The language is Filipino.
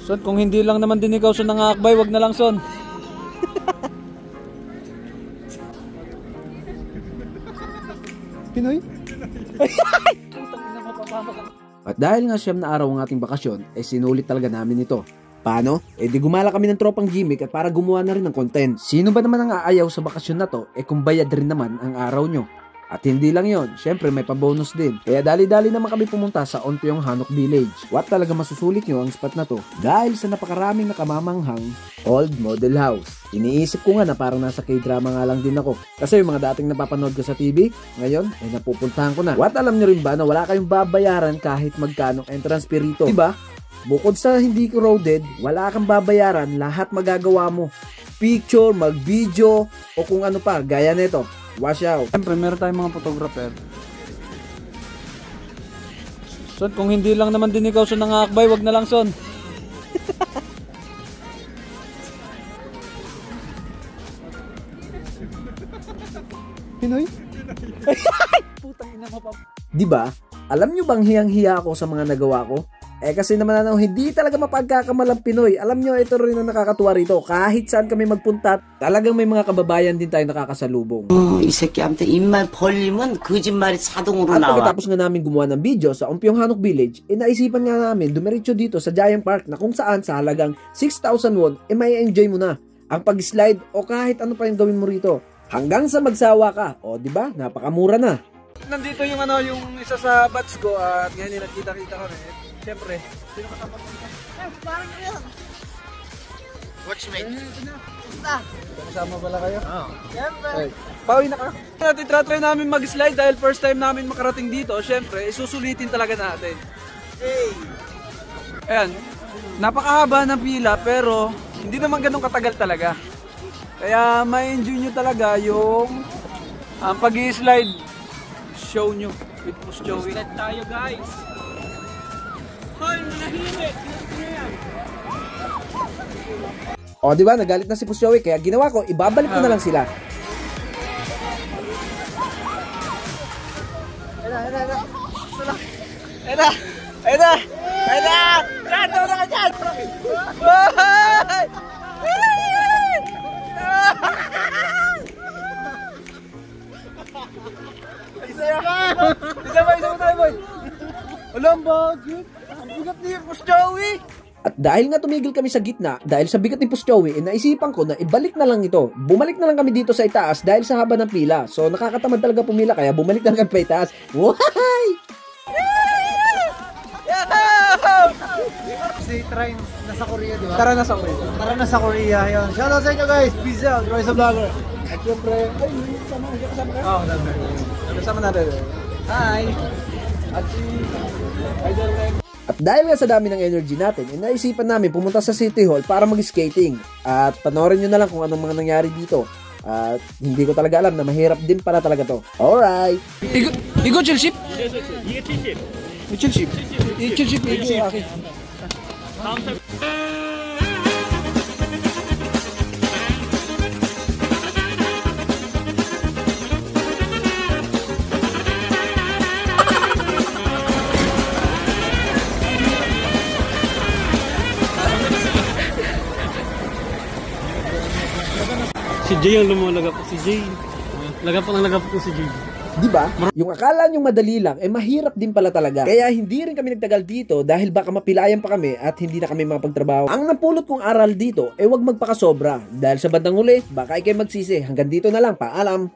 Son, kung hindi lang naman din ikaw son nangakbay, wag na lang son. Pinoy? At dahil nga siyam na araw ang ating bakasyon, sinulit talaga namin ito. Paano? Di gumala kami ng tropang gimmick at para gumawa na rin ng content. Sino ba naman ang aayaw sa bakasyon na to, kung bayad rin naman ang araw nyo? At hindi lang yon, syempre may pabonus din. Kaya dali-dali naman kami pumunta sa Onpyong Hanok Village. What talaga masusulit nyo ang spot na to? Dahil sa napakaraming nakamamanghang old model house. Iniisip ko nga na parang nasa K-drama nga lang din ako. Kasi yung mga dating napapanood ko sa TV, ngayon napupuntahan ko na. What, alam nyo rin ba na wala kayong babayaran kahit magkano entrance fee rito? Diba? Bukod sa hindi crowded, wala kang babayaran, lahat magagawa mo. Picture, mag-video, o kung ano pa, gaya nito. Wash out. Siyempre, meron tayong mga photographer. Son, kung hindi lang naman din ikaw son nangakbay, wag na lang son. Pinoy? Putang ina mo pa. Diba? Alam nyo bang hiyang-hiya ako sa mga nagawa ko? Kasi naman hindi talaga mapagkakamalang Pinoy. Alam nyo, ito rin ang nakakatuwa rito. Kahit saan kami magpunta, talagang may mga kababayan din tayo nakakasalubong. 이 새끼한테 입만 벌리면 거짓말이 자동으로 At 나와. pagkatapos nga namin gumawa ng video sa Onpyong Hanok Village, naisipan nga namin dumiretso dito sa Giant Park na kung saan sa halagang 6,000 won, may enjoy mo na ang pag-slide o kahit ano pa yung gawin mo rito. Hanggang sa magsawa ka. O diba? Napakamura na. Nandito yung yung isa sa batch ko at ngayon nakita-kita ko rin. Siyempre, sino kasama ko? Parang yun. Watchmate. Kasama pala kayo? Oo. Siyempre. Pauwi na ka. Try namin mag-slide dahil first time namin makarating dito. Siyempre, isusulitin talaga natin. Hey. Ayan, napakahaba ng pila pero hindi naman ganun katagal talaga. Kaya ma-enjoy nyo talaga yung pag-i-slide show nyo with Push Joey. Slide tayo guys. Hoy, manahimik. O diba? Nagalit na si Push Joey. Kaya ginawa ko, ibabalik ko na lang sila. Diyan, daw na ka dyan. Isa mo tayo, boy. Alam ba, Jun? Ang bigat ni Push Joey. At dahil nga tumigil kami sa gitna, dahil sa bigat ni Push Joey, naisipan ko na ibalik na lang ito. Bumalik na lang kami dito sa itaas dahil sa haba ng pila. So nakakatamad talaga pumila kaya bumalik na lang kami sa itaas. Why? Si Train nasa Korea, di ba? Tara na sa Korea. Tara na sa Korea. Yun. Shoutout sa inyo guys. Peace out. Royce the Vlogger. At syempre, kasama ka? Oo, kasama natin. Hi! At si Idol Rex. At dahil nga sa dami ng energy natin, naisipan namin pumunta sa City Hall para mag-skating. At panoorin nyo na lang kung anong mga nangyari dito. At hindi ko talaga alam na mahirap din pala talaga to. Alright! 이거 70? 이게 70. 70. 이 70. 이게 아기. Si Jay ang lumalagap po si Jay. Lagap po si Jay. Diba? Yung akala nyo madali lang, mahirap din pala talaga. Kaya hindi rin kami nagtagal dito dahil baka mapilayan pa kami at hindi na kami mapagtrabaho. Ang napulot kong aral dito, wag magpakasobra. Dahil sa bandang huli, baka ikay magsisi. Hanggang dito na lang, paalam.